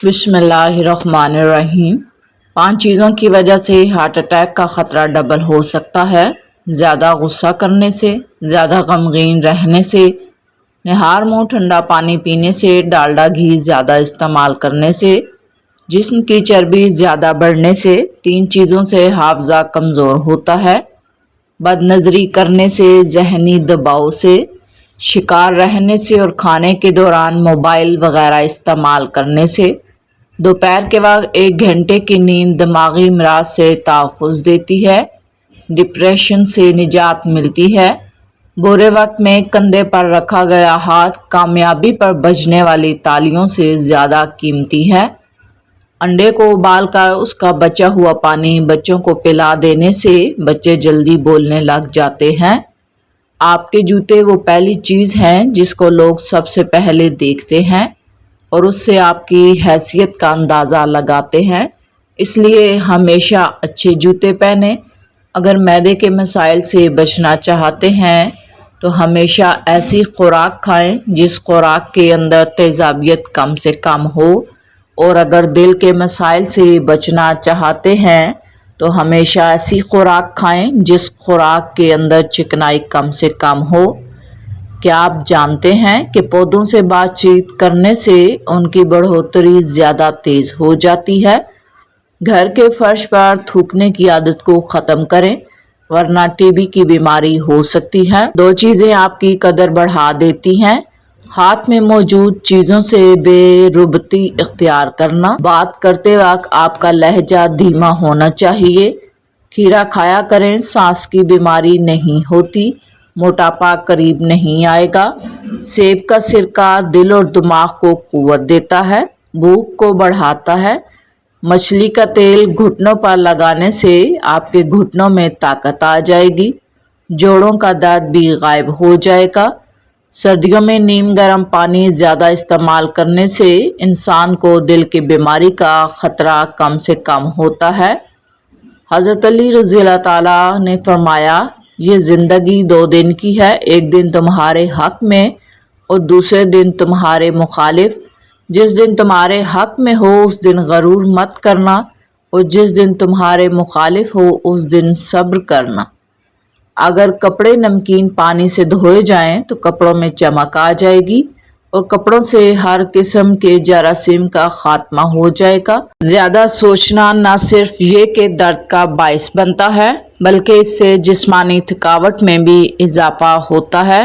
بسم اللہ الرحمن الرحیم۔ 5 چیزوں کی وجہ سے ہارٹ اٹیک کا خطرہ ڈبل ہو سکتا ہے۔ زیادہ غصہ کرنے سے، زیادہ غمگین رہنے سے، نہار منہ ٹھنڈا پانی پینے سے، ڈالڈا گھی زیادہ استعمال کرنے سے، جسم کی چربی زیادہ بڑھنے سے، 3 چیزوں سے حافظہ کمزور ہوتا ہے، بد نظری کرنے سے، ذہنی دباؤ سے، شکار رہنے سے اور کھانے کے دوران موبائل وغیرہ استعمال کرنے سے۔ دوپہر کے وقت 1 گھنٹے کی نیند دماغی امراض سے تحفظ دیتی ہے، ڈپریشن سے نجات ملتی ہے۔ برے وقت میں کندھے پر رکھا گیا ہاتھ کامیابی پر بجنے والی تالیوں سے زیادہ قیمتی ہے۔ انڈے کو ابال کر اس کا بچا ہوا پانی بچوں کو پلا دینے سے بچے جلدی بولنے لگ جاتے ہیں۔ آپ کے جوتے وہ پہلی چیز ہیں جس کو لوگ سب سے پہلے دیکھتے ہیں اور اس سے آپ کی حیثیت کا اندازہ لگاتے ہیں، اس لیے ہمیشہ اچھے جوتے پہنیں۔ اگر معدے کے مسائل سے بچنا چاہتے ہیں تو ہمیشہ ایسی خوراک کھائیں جس خوراک کے اندر تیزابیت کم سے کم ہو، اور اگر دل کے مسائل سے بچنا چاہتے ہیں تو ہمیشہ ایسی خوراک کھائیں جس خوراک کے اندر چکنائی کم سے کم ہو۔ کیا آپ جانتے ہیں کہ پودوں سے بات چیت کرنے سے ان کی بڑھوتری زیادہ تیز ہو جاتی ہے؟ گھر کے فرش پر تھوکنے کی عادت کو ختم کریں ورنہ ٹی بی کی بیماری ہو سکتی ہے۔ 2 چیزیں آپ کی قدر بڑھا دیتی ہیں۔ ہاتھ میں موجود چیزوں سے بے ربطی اختیار کرنا۔ بات کرتے وقت آپ کا لہجہ دھیما ہونا چاہیے۔ کھیرا کھایا کریں، سانس کی بیماری نہیں ہوتی، موٹاپا قریب نہیں آئے گا۔ سیب کا سرکہ دل اور دماغ کو قوت دیتا ہے، بھوک کو بڑھاتا ہے۔ مچھلی کا تیل گھٹنوں پر لگانے سے آپ کے گھٹنوں میں طاقت آ جائے گی، جوڑوں کا درد بھی غائب ہو جائے گا۔ سردیوں میں نیم گرم پانی زیادہ استعمال کرنے سے انسان کو دل کی بیماری کا خطرہ کم سے کم ہوتا ہے۔ حضرت علی رضی اللہ تعالیٰ نے فرمایا، یہ زندگی 2 دن کی ہے، ایک دن تمہارے حق میں اور دوسرے دن تمہارے مخالف۔ جس دن تمہارے حق میں ہو اس دن غرور مت کرنا اور جس دن تمہارے مخالف ہو اس دن صبر کرنا۔ اگر کپڑے نمکین پانی سے دھوئے جائیں تو کپڑوں میں چمک آ جائے گی اور کپڑوں سے ہر قسم کے جراثیم کا خاتمہ ہو جائے گا۔ زیادہ سوچنا نہ صرف یہ کہ درد کا باعث بنتا ہے بلکہ اس سے جسمانی تھکاوٹ میں بھی اضافہ ہوتا ہے۔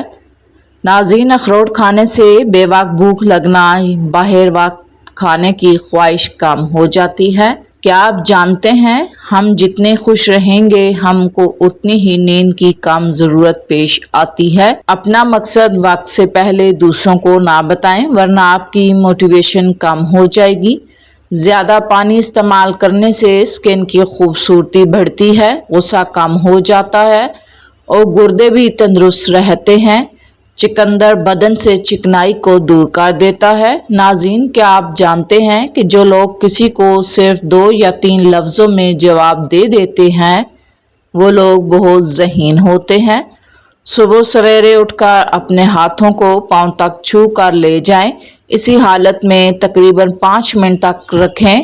ناظرین، اخروٹ کھانے سے بے وقت بھوک لگنا، باہر وقت کھانے کی خواہش کم ہو جاتی ہے۔ کیا آپ جانتے ہیں ہم جتنے خوش رہیں گے ہم کو اتنی ہی نیند کی کم ضرورت پیش آتی ہے۔ اپنا مقصد وقت سے پہلے دوسروں کو نہ بتائیں ورنہ آپ کی موٹیویشن کم ہو جائے گی۔ زیادہ پانی استعمال کرنے سے اسکن کی خوبصورتی بڑھتی ہے، غصہ کم ہو جاتا ہے اور گردے بھی تندرست رہتے ہیں۔ چقندر بدن سے چکنائی کو دور کر دیتا ہے۔ ناظرین، کیا آپ جانتے ہیں کہ جو لوگ کسی کو صرف 2 یا 3 لفظوں میں جواب دے دیتے ہیں وہ لوگ بہت ذہین ہوتے ہیں۔ صبح سویرے اٹھ کر اپنے ہاتھوں کو پاؤں تک چھو کر لے جائیں، اسی حالت میں تقریباً 5 منٹ تک رکھیں،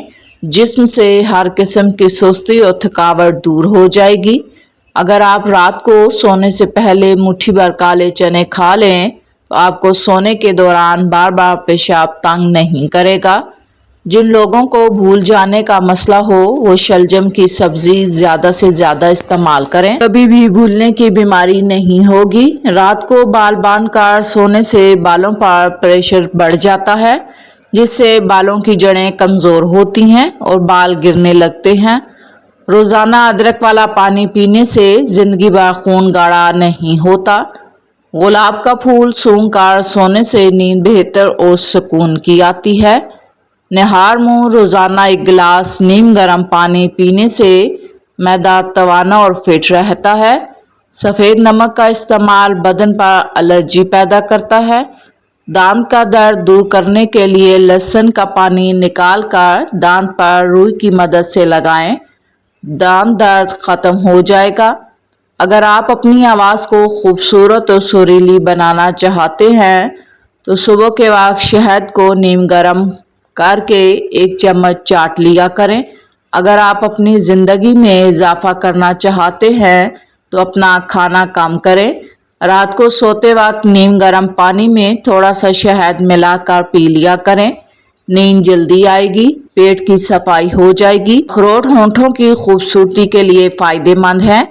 جسم سے ہر قسم کی سستی اور تھکاوٹ دور ہو جائے گی۔ اگر آپ رات کو سونے سے پہلے مٹھی بھر کالے چنے کھا لیں تو آپ کو سونے کے دوران بار بار پیشاب تنگ نہیں کرے گا۔ جن لوگوں کو بھول جانے کا مسئلہ ہو وہ شلجم کی سبزی زیادہ سے زیادہ استعمال کریں، کبھی بھی بھولنے کی بیماری نہیں ہوگی۔ رات کو بال باندھ کر سونے سے بالوں پر پریشر بڑھ جاتا ہے جس سے بالوں کی جڑیں کمزور ہوتی ہیں اور بال گرنے لگتے ہیں۔ روزانہ ادرک والا پانی پینے سے زندگی بھر خون گاڑھا نہیں ہوتا۔ گلاب کا پھول سونگھ کر سونے سے نیند بہتر اور سکون کی آتی ہے۔ نہار منہ روزانہ 1 گلاس نیم گرم پانی پینے سے معدہ توانا اور فٹ رہتا ہے۔ سفید نمک کا استعمال بدن پر الرجی پیدا کرتا ہے۔ دانت کا درد دور کرنے کے لیے لہسن کا پانی نکال کر دانت پر روئی کی مدد سے لگائیں، دانت درد ختم ہو جائے گا۔ اگر آپ اپنی آواز کو خوبصورت اور سریلی بنانا چاہتے ہیں تو صبح کے وقت شہد کو نیم گرم کر کے 1 چمچ چاٹ لیا کریں۔ اگر آپ اپنی زندگی میں اضافہ کرنا چاہتے ہیں تو اپنا کھانا کم کریں۔ رات کو سوتے وقت نیم گرم پانی میں تھوڑا سا شہد ملا کر پی لیا کریں۔ نیند جلدی آئے گی، پیٹ کی صفائی ہو جائے گی۔ اخروٹ ہونٹوں کی خوبصورتی کے لیے فائدہ مند ہے۔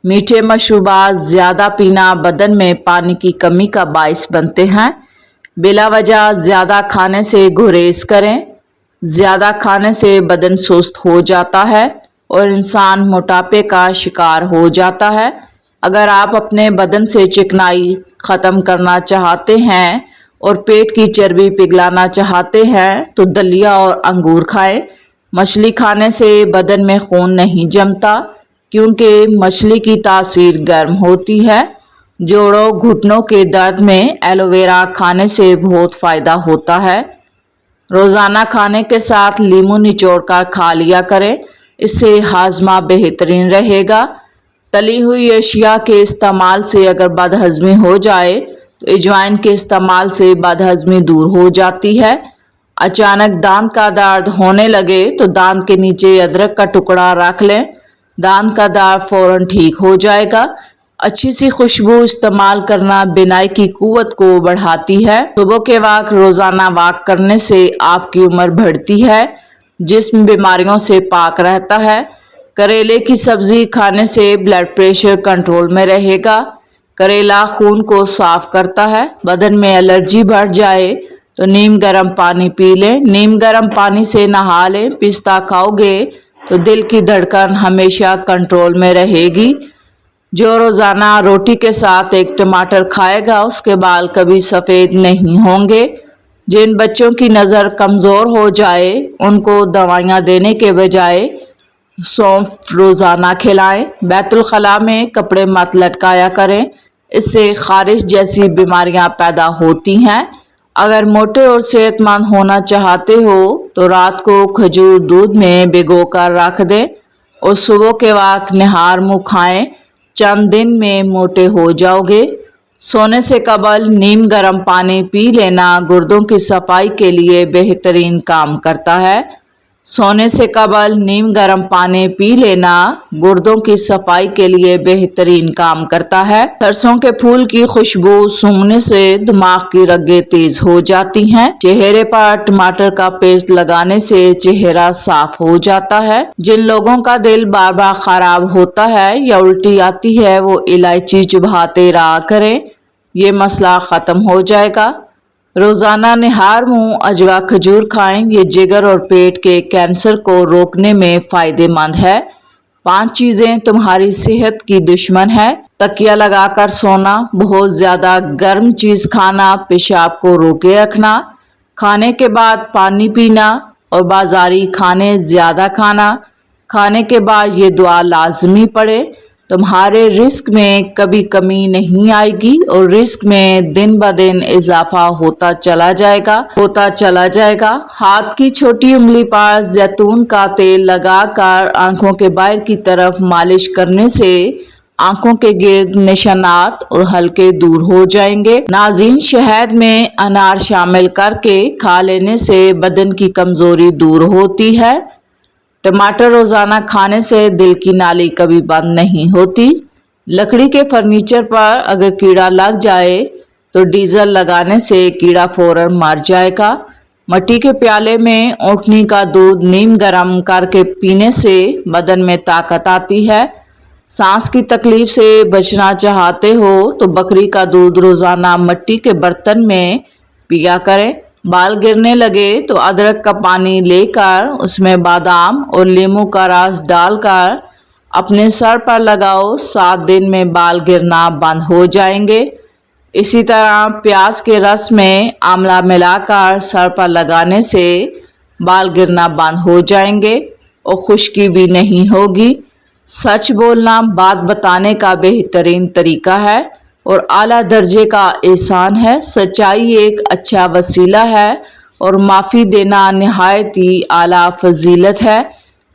میٹھے مشروبات زیادہ پینا بدن میں پانی کی کمی کا باعث بنتے ہیں۔ بلا وجہ زیادہ کھانے سے گریز کریں۔ زیادہ کھانے سے بدن سست ہو جاتا ہے اور انسان موٹاپے کا شکار ہو جاتا ہے۔ اگر آپ اپنے بدن سے چکنائی ختم کرنا چاہتے ہیں اور پیٹ کی چربی پگھلانا چاہتے ہیں تو دلیا اور انگور کھائیں۔ مچھلی کھانے سے بدن میں خون نہیں جمتا کیونکہ مچھلی کی تاثیر گرم ہوتی ہے۔ جوڑوں گھٹنوں کے درد میں ایلو ویرا کھانے سے بہت فائدہ ہوتا ہے۔ روزانہ کھانے کے ساتھ لیموں نچوڑ کر کھا لیا کریں، اس سے ہاضمہ بہترین رہے گا۔ تلی ہوئی اشیاء کے استعمال سے اگر بد ہضمی ہو جائے تو اجوائن کے استعمال سے بد ہضمی دور ہو جاتی ہے۔ اچانک دانت کا درد ہونے لگے تو دانت کے نیچے ادرک کا ٹکڑا رکھ لیں، دانت کا درد فوراً ٹھیک ہو جائے گا۔ اچھی سی خوشبو استعمال کرنا بینائی کی قوت کو بڑھاتی ہے۔ صبح کے وقت روزانہ واک کرنے سے آپ کی عمر بڑھتی ہے، جسم بیماریوں سے پاک رہتا ہے۔ کریلے کی سبزی کھانے سے بلڈ پریشر کنٹرول میں رہے گا۔ کریلا خون کو صاف کرتا ہے۔ بدن میں الرجی بڑھ جائے تو نیم گرم پانی پی لیں، نیم گرم پانی سے نہا لیں۔ پستہ کھاؤ گے تو دل کی دھڑکن ہمیشہ کنٹرول میں رہے گی۔ جو روزانہ روٹی کے ساتھ 1 ٹماٹر کھائے گا اس کے بال کبھی سفید نہیں ہوں گے۔ جن بچوں کی نظر کمزور ہو جائے ان کو دوائیاں دینے کے بجائے سونف روزانہ کھلائیں۔ بیت الخلاء میں کپڑے مت لٹکایا کریں، اس سے خارش جیسی بیماریاں پیدا ہوتی ہیں۔ اگر موٹے اور صحت مند ہونا چاہتے ہو تو رات کو کھجور دودھ میں بھگو کر رکھ دیں اور صبح کے وقت نہار منہ کھائیں، چند دن میں موٹے ہو جاؤ گے۔ سونے سے قبل نیم گرم پانی پی لینا گردوں کی صفائی کے لیے بہترین کام کرتا ہے۔ سونے سے قبل نیم گرم پانی پی لینا گردوں کی صفائی کے لیے بہترین کام کرتا ہے۔ سرسوں کے پھول کی خوشبو سونگھنے سے دماغ کی رگیں تیز ہو جاتی ہیں۔ چہرے پر ٹماٹر کا پیسٹ لگانے سے چہرہ صاف ہو جاتا ہے۔ جن لوگوں کا دل بار بار خراب ہوتا ہے یا الٹی آتی ہے وہ الائچی چباتے رہا کریں، یہ مسئلہ ختم ہو جائے گا۔ روزانہ نہار منہ اجوا کھجور کھائیں، یہ جگر اور پیٹ کے کینسر کو روکنے میں فائدہ مند ہے۔ 5 چیزیں تمہاری صحت کی دشمن ہے۔ تکیہ لگا کر سونا، بہت زیادہ گرم چیز کھانا، پیشاب کو روکے رکھنا، کھانے کے بعد پانی پینا اور بازاری کھانے زیادہ کھانا۔ کھانے کے بعد یہ دعا لازمی پڑھیں، تمہارے رزق میں کبھی کمی نہیں آئے گی اور رزق میں دن بدن اضافہ ہوتا چلا جائے گا۔ ہاتھ کی چھوٹی انگلی پر زیتون کا تیل لگا کر آنکھوں کے باہر کی طرف مالش کرنے سے آنکھوں کے گرد نشانات اور حلقے دور ہو جائیں گے۔ ناظرین، شہد میں انار شامل کر کے کھا لینے سے بدن کی کمزوری دور ہوتی ہے۔ ٹماٹر روزانہ کھانے سے دل کی نالی کبھی بند نہیں ہوتی۔ لکڑی کے فرنیچر پر اگر کیڑا لگ جائے تو ڈیزل لگانے سے کیڑا فوراً مر جائے گا۔ مٹی کے پیالے میں اونٹنی کا دودھ نیم گرم کر کے پینے سے بدن میں طاقت آتی ہے۔ سانس کی تکلیف سے بچنا چاہتے ہو تو بکری کا دودھ روزانہ مٹی کے برتن میں پیا کریں۔ بال گرنے لگے تو ادرک کا پانی لے کر اس میں بادام اور لیموں کا رس ڈال کر اپنے سر پر لگاؤ، 7 دن میں بال گرنا بند ہو جائیں گے۔ اسی طرح پیاز کے رس میں آملہ ملا کر سر پر لگانے سے بال گرنا بند ہو جائیں گے اور خشکی بھی نہیں ہوگی۔ سچ بولنا بات بتانے کا بہترین طریقہ ہے اور اعلیٰ درجے کا احسان ہے۔ سچائی ایک اچھا وسیلہ ہے اور معافی دینا نہایت ہی اعلیٰ فضیلت ہے۔